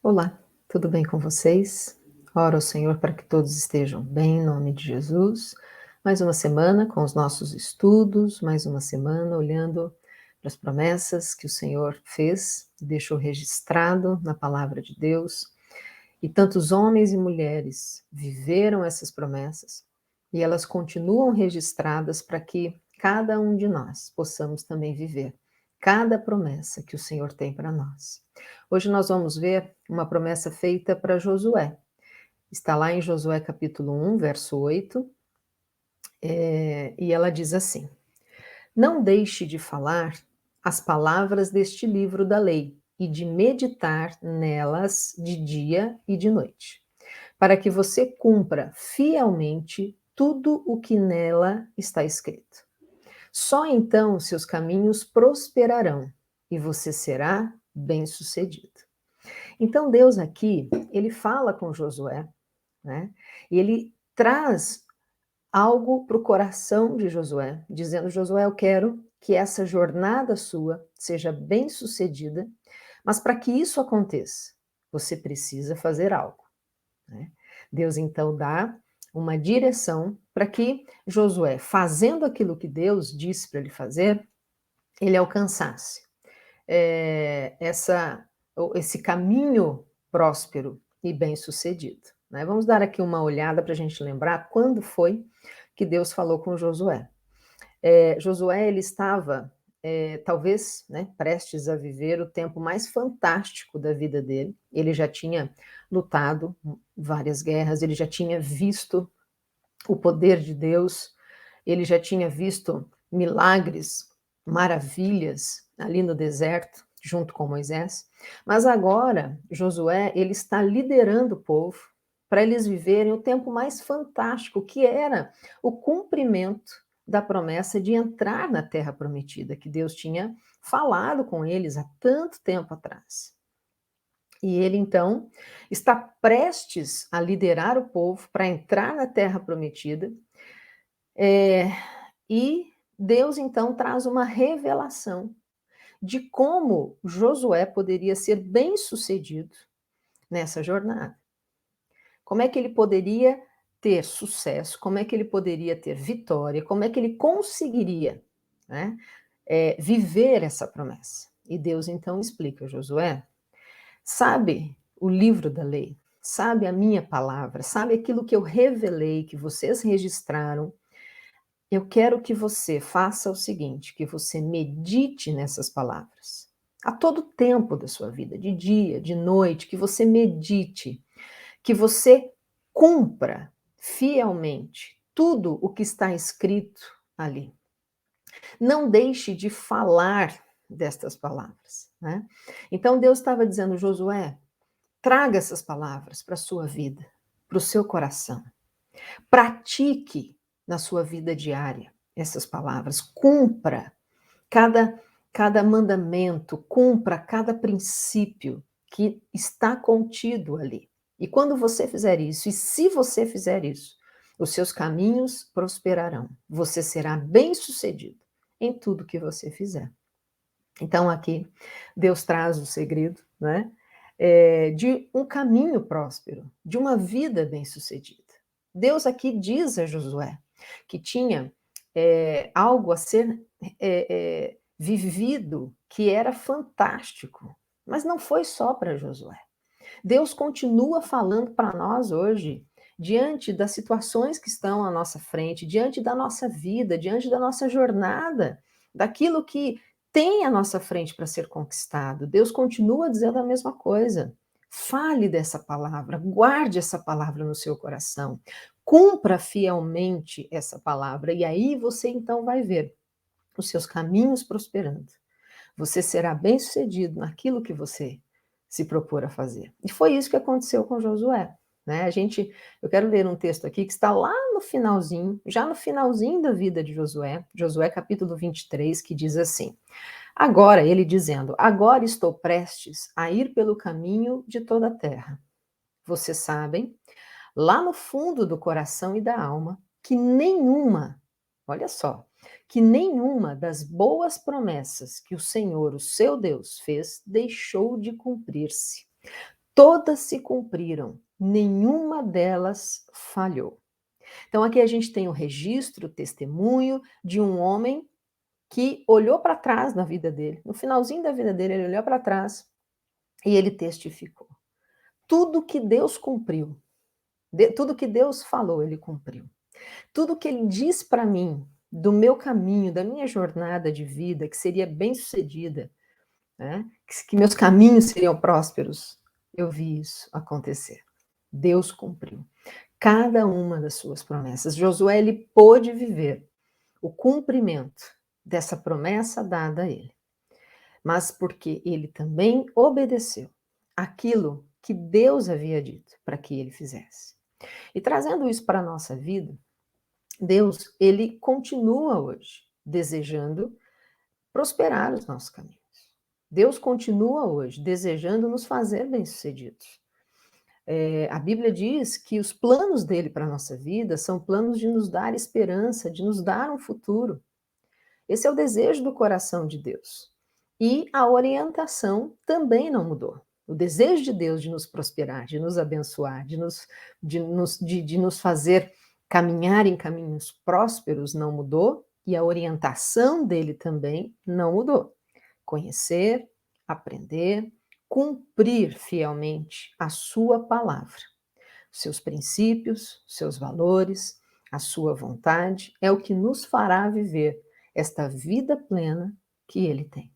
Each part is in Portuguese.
Olá, tudo bem com vocês? Oro ao Senhor para que todos estejam bem, em nome de Jesus. Mais uma semana com os nossos estudos, mais uma semana olhando para as promessas que o Senhor fez e deixou registrado na palavra de Deus. E tantos homens e mulheres viveram essas promessas e elas continuam registradas para que cada um de nós possamos também viver cada promessa que o Senhor tem para nós. Hoje nós vamos ver uma promessa feita para Josué. Está lá em Josué capítulo 1, verso 8, e ela diz assim: Não deixe de falar as palavras deste livro da lei e de meditar nelas de dia e de noite, para que você cumpra fielmente tudo o que nela está escrito. Só então seus caminhos prosperarão e você será bem-sucedido. Então Deus aqui, ele fala com Josué, né? E ele traz algo para o coração de Josué, dizendo: Josué, eu quero que essa jornada sua seja bem-sucedida, mas para que isso aconteça, você precisa fazer algo, né? Deus então dá uma direção para que Josué, fazendo aquilo que Deus disse para ele fazer, ele alcançasse esse caminho próspero e bem-sucedido, né? Vamos dar aqui uma olhada para a gente lembrar quando foi que Deus falou com Josué. Josué ele estava talvez, né, prestes a viver o tempo mais fantástico da vida dele. Ele já tinha lutado várias guerras, ele já tinha visto o poder de Deus, ele já tinha visto milagres, maravilhas ali no deserto, junto com Moisés, mas agora Josué, ele está liderando o povo para eles viverem o tempo mais fantástico, que era o cumprimento da promessa de entrar na terra prometida, que Deus tinha falado com eles há tanto tempo atrás. E ele então está prestes a liderar o povo para entrar na terra prometida, é, e Deus então traz uma revelação de como Josué poderia ser bem-sucedido nessa jornada. Como é que ele poderia ter sucesso, como é que ele poderia ter vitória, como é que ele conseguiria, né, viver essa promessa. E Deus então explica: Josué, sabe o livro da lei, sabe a minha palavra, sabe aquilo que eu revelei, que vocês registraram. Eu quero que você faça o seguinte, que você medite nessas palavras. A todo tempo da sua vida, de dia, de noite, que você medite, que você cumpra fielmente tudo o que está escrito ali. Não deixe de falar destas palavras, né? Então Deus estava dizendo: Josué, traga essas palavras para a sua vida, para o seu coração. Pratique na sua vida diária essas palavras, cumpra cada, cada mandamento, cumpra cada princípio que está contido ali. E quando você fizer isso, e se você fizer isso, os seus caminhos prosperarão. Você será bem-sucedido em tudo que você fizer. Então, aqui, Deus traz o segredo, né? De um caminho próspero, de uma vida bem-sucedida. Deus aqui diz a Josué que tinha algo a ser vivido que era fantástico, mas não foi só para Josué. Deus continua falando para nós hoje, diante das situações que estão à nossa frente, diante da nossa vida, diante da nossa jornada, daquilo que tem à nossa frente para ser conquistado. Deus continua dizendo a mesma coisa. Fale dessa palavra, guarde essa palavra no seu coração, cumpra fielmente essa palavra, e aí você então vai ver os seus caminhos prosperando. Você será bem-sucedido naquilo que você se propor a fazer. E foi isso que aconteceu com Josué, né? Eu quero ler um texto aqui que está lá no finalzinho, já no finalzinho da vida de Josué, Josué capítulo 23, que diz assim: Agora, ele dizendo, agora estou prestes a ir pelo caminho de toda a terra. Vocês sabem, lá no fundo do coração e da alma, que nenhuma, olha só, que nenhuma das boas promessas que o Senhor, o seu Deus, fez, deixou de cumprir-se. todas se cumpriram, nenhuma delas falhou. Então aqui a gente tem o registro, o testemunho de um homem que olhou para trás na vida dele. No finalzinho da vida dele, ele olhou para trás e ele testificou. Tudo que Deus cumpriu, tudo que Deus falou, ele cumpriu. Tudo que ele diz para mim, do meu caminho, da minha jornada de vida, que seria bem-sucedida, né? Que meus caminhos seriam prósperos, eu vi isso acontecer. Deus cumpriu cada uma das suas promessas. Josué, ele pôde viver o cumprimento dessa promessa dada a ele, mas porque ele também obedeceu aquilo que Deus havia dito para que ele fizesse. E trazendo isso para a nossa vida, Deus, ele continua hoje desejando prosperar os nossos caminhos. Deus continua hoje desejando nos fazer bem-sucedidos. A Bíblia diz que os planos dele para a nossa vida são planos de nos dar esperança, de nos dar um futuro. Esse é o desejo do coração de Deus. E a orientação também não mudou. O desejo de Deus de nos prosperar, de nos abençoar, de nos fazer caminhar em caminhos prósperos não mudou, e a orientação dele também não mudou. Conhecer, aprender, cumprir fielmente a sua palavra, seus princípios, seus valores, a sua vontade, é o que nos fará viver esta vida plena que ele tem.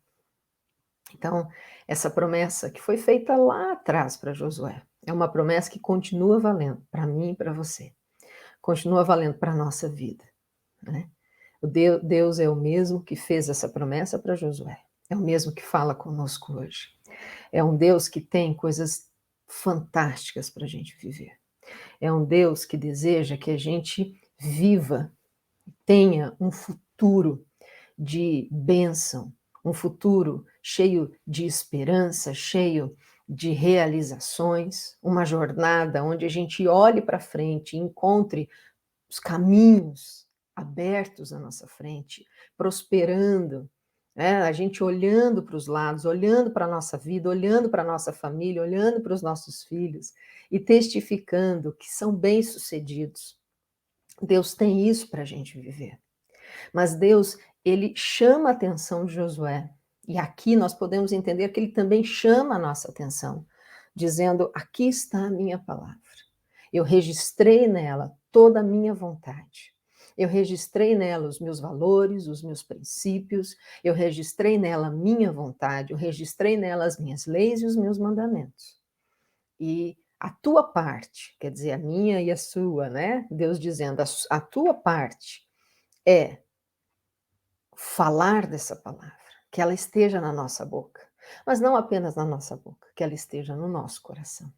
Então, essa promessa que foi feita lá atrás para Josué, é uma promessa que continua valendo para mim e para você. Continua valendo para a nossa vida, né? Deus é o mesmo que fez essa promessa para Josué. É o mesmo que fala conosco hoje. É um Deus que tem coisas fantásticas para a gente viver. É um Deus que deseja que a gente viva, tenha um futuro de bênção, um futuro cheio de esperança, cheio de realizações, uma jornada onde a gente olhe para frente e encontre os caminhos abertos à nossa frente, prosperando, né? A gente olhando para os lados, olhando para a nossa vida, olhando para a nossa família, olhando para os nossos filhos e testificando que são bem-sucedidos. Deus tem isso para a gente viver. Mas Deus, ele chama a atenção de Josué. E aqui nós podemos entender que ele também chama a nossa atenção, dizendo: aqui está a minha palavra. Eu registrei nela toda a minha vontade. Eu registrei nela os meus valores, os meus princípios, eu registrei nela a minha vontade, eu registrei nela as minhas leis e os meus mandamentos. E a tua parte, quer dizer, a minha e a sua, né? Deus dizendo, a tua parte é falar dessa palavra, que ela esteja na nossa boca, mas não apenas na nossa boca, que ela esteja no nosso coração.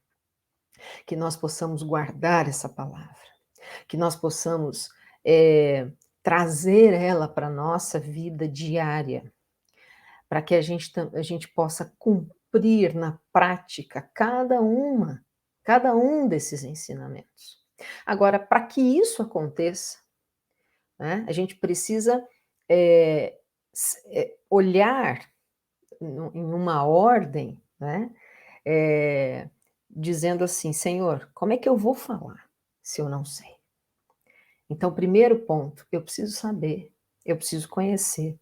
Que nós possamos guardar essa palavra, que nós possamos trazer ela para a nossa vida diária, para que a gente possa cumprir na prática cada um desses ensinamentos. Agora, para que isso aconteça, né, a gente precisa olhar em uma ordem, né, dizendo assim: Senhor, como é que eu vou falar se eu não sei? Então, primeiro ponto, eu preciso saber, eu preciso conhecer.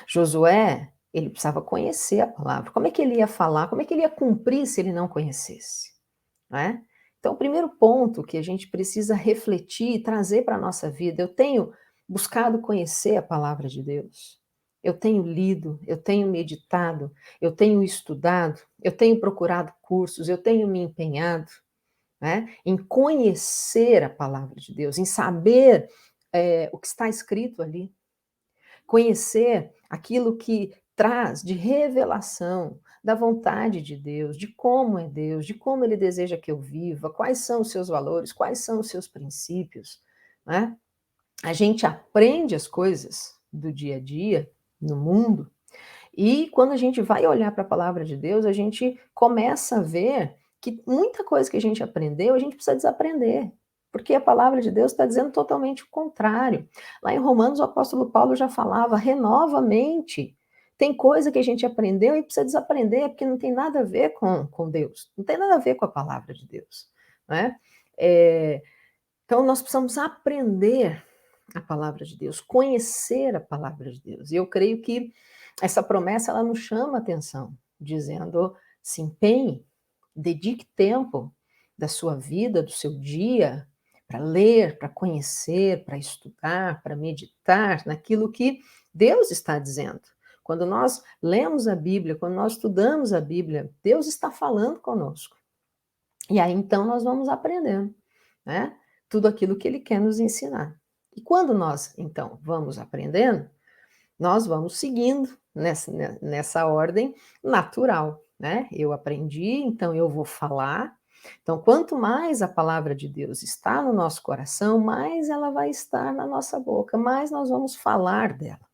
Josué, ele precisava conhecer a palavra. Como é que ele ia falar? Como é que ele ia cumprir se ele não conhecesse? Né? Então, o primeiro ponto que a gente precisa refletir e trazer para a nossa vida, eu tenho buscado conhecer a palavra de Deus. Eu tenho lido, eu tenho meditado, eu tenho estudado, eu tenho procurado cursos, eu tenho me empenhado, né, em conhecer a palavra de Deus, em saber o que está escrito ali, conhecer aquilo que traz de revelação da vontade de Deus, de como é Deus, de como Ele deseja que eu viva, quais são os seus valores, quais são os seus princípios, né? A gente aprende as coisas do dia a dia, no mundo, e quando a gente vai olhar para a palavra de Deus, a gente começa a ver que muita coisa que a gente aprendeu, a gente precisa desaprender, porque a palavra de Deus está dizendo totalmente o contrário. Lá em Romanos, o apóstolo Paulo já falava: renova a mente, Tem coisa que a gente aprendeu e precisa desaprender, porque não tem nada a ver com Deus, não tem nada a ver com a palavra de Deus, né. Então nós precisamos aprender a palavra de Deus, conhecer a palavra de Deus. E eu creio que essa promessa ela nos chama a atenção, dizendo: se empenhe, dedique tempo da sua vida, do seu dia, para ler, para conhecer, para estudar, para meditar naquilo que Deus está dizendo. Quando nós lemos a Bíblia, quando nós estudamos a Bíblia, Deus está falando conosco. E aí então nós vamos aprendendo, né? Tudo aquilo que Ele quer nos ensinar. E quando nós então vamos aprendendo, nós vamos seguindo nessa ordem natural, né? Eu aprendi, então eu vou falar. Então, quanto mais a palavra de Deus está no nosso coração, mais ela vai estar na nossa boca, mais nós vamos falar dela,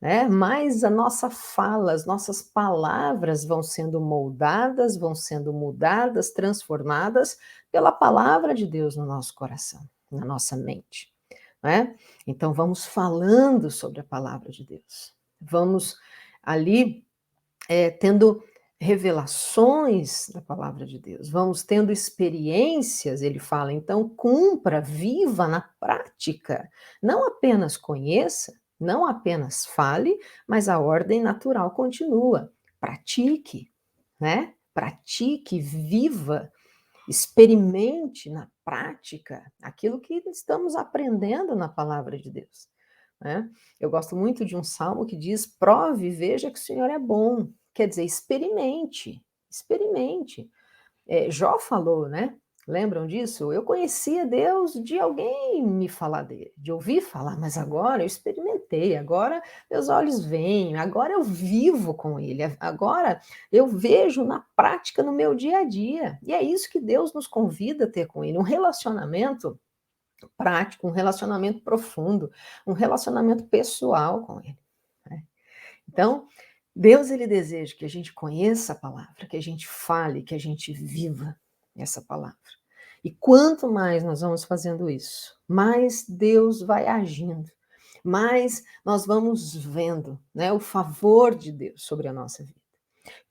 né? Mais a nossa fala, as nossas palavras vão sendo moldadas, vão sendo mudadas, transformadas pela palavra de Deus no nosso coração, na nossa mente, né? Então vamos falando sobre a palavra de Deus. Vamos ali tendo revelações da palavra de Deus, vamos tendo experiências, ele fala, então cumpra, viva na prática, não apenas conheça, não apenas fale, mas a ordem natural continua. Pratique, né? Pratique, viva, experimente na prática aquilo que estamos aprendendo na palavra de Deus, né? Eu gosto muito de um salmo que diz: prove e veja que o Senhor é bom. Quer dizer, experimente, experimente. Jó falou, né? Lembram disso? Eu conhecia Deus de alguém me falar dele, de ouvir falar, mas agora eu experimentei, agora meus olhos veem, agora eu vivo com ele, agora eu vejo na prática no meu dia a dia. E é isso que Deus nos convida a ter com ele, um relacionamento prático, um relacionamento profundo, um relacionamento pessoal com ele, né. Então, Deus ele deseja que a gente conheça a palavra, que a gente fale, que a gente viva essa palavra. E quanto mais nós vamos fazendo isso, mais Deus vai agindo, mais nós vamos vendo, né, o favor de Deus sobre a nossa vida.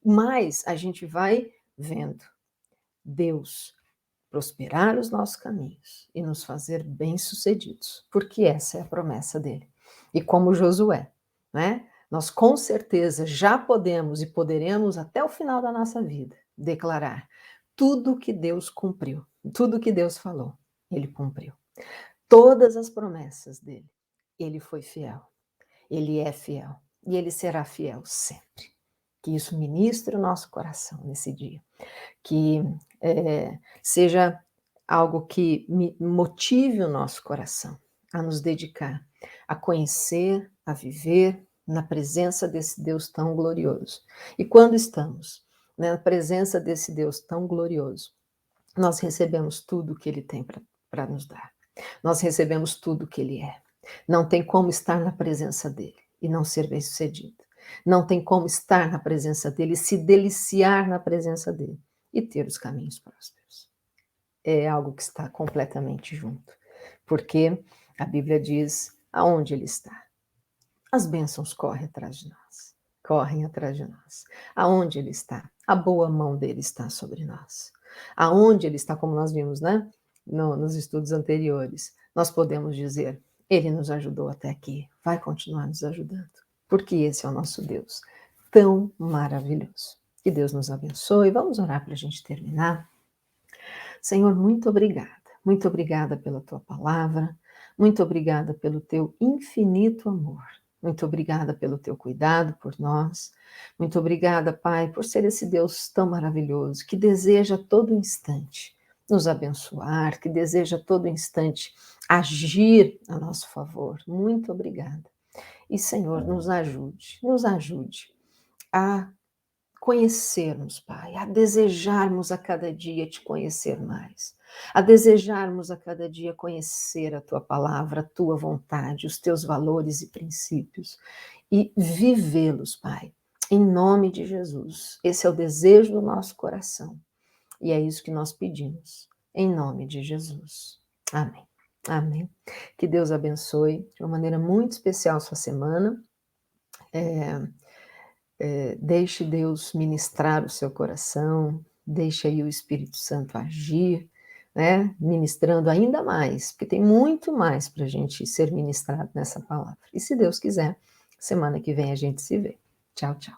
Mais a gente vai vendo Deus prosperar os nossos caminhos e nos fazer bem-sucedidos, porque essa é a promessa dele. E como Josué, né? Nós com certeza já podemos e poderemos até o final da nossa vida declarar tudo que Deus cumpriu, tudo que Deus falou, ele cumpriu. Todas as promessas dele, ele foi fiel, ele é fiel e ele será fiel sempre. Que isso ministre o nosso coração nesse dia, que seja algo que motive o nosso coração a nos dedicar, a conhecer, a viver na presença desse Deus tão glorioso. E quando estamos, né, na presença desse Deus tão glorioso, nós recebemos tudo que Ele tem para nos dar. Nós recebemos tudo que Ele é. Não tem como estar na presença dEle e não ser bem-sucedido. Não tem como estar na presença dEle e se deliciar na presença dEle e ter os caminhos prósperos. É algo que está completamente junto, porque a Bíblia diz aonde Ele está. As bênçãos correm atrás de nós, correm atrás de nós. Aonde Ele está? A boa mão dEle está sobre nós. Aonde Ele está, como nós vimos, né? Nos estudos anteriores, nós podemos dizer, Ele nos ajudou até aqui, vai continuar nos ajudando, porque esse é o nosso Deus, tão maravilhoso. Que Deus nos abençoe. Vamos orar para a gente terminar. Senhor, muito obrigada pela tua palavra, muito obrigada pelo teu infinito amor, muito obrigada pelo teu cuidado por nós, muito obrigada, Pai, por ser esse Deus tão maravilhoso que deseja a todo instante nos abençoar, que deseja a todo instante agir a nosso favor. Muito obrigada. E, Senhor, nos ajude a conhecermos, Pai, a desejarmos a cada dia te conhecer mais, a desejarmos a cada dia conhecer a tua palavra, a tua vontade, os teus valores e princípios e vivê-los, Pai, em nome de Jesus. Esse é o desejo do nosso coração e é isso que nós pedimos, em nome de Jesus. Amém. Amém. Que Deus abençoe de uma maneira muito especial a sua semana. Deixe Deus ministrar o seu coração, deixe aí o Espírito Santo agir, né, ministrando ainda mais, porque tem muito mais para a gente ser ministrado nessa palavra. E se Deus quiser, semana que vem a gente se vê. Tchau, tchau.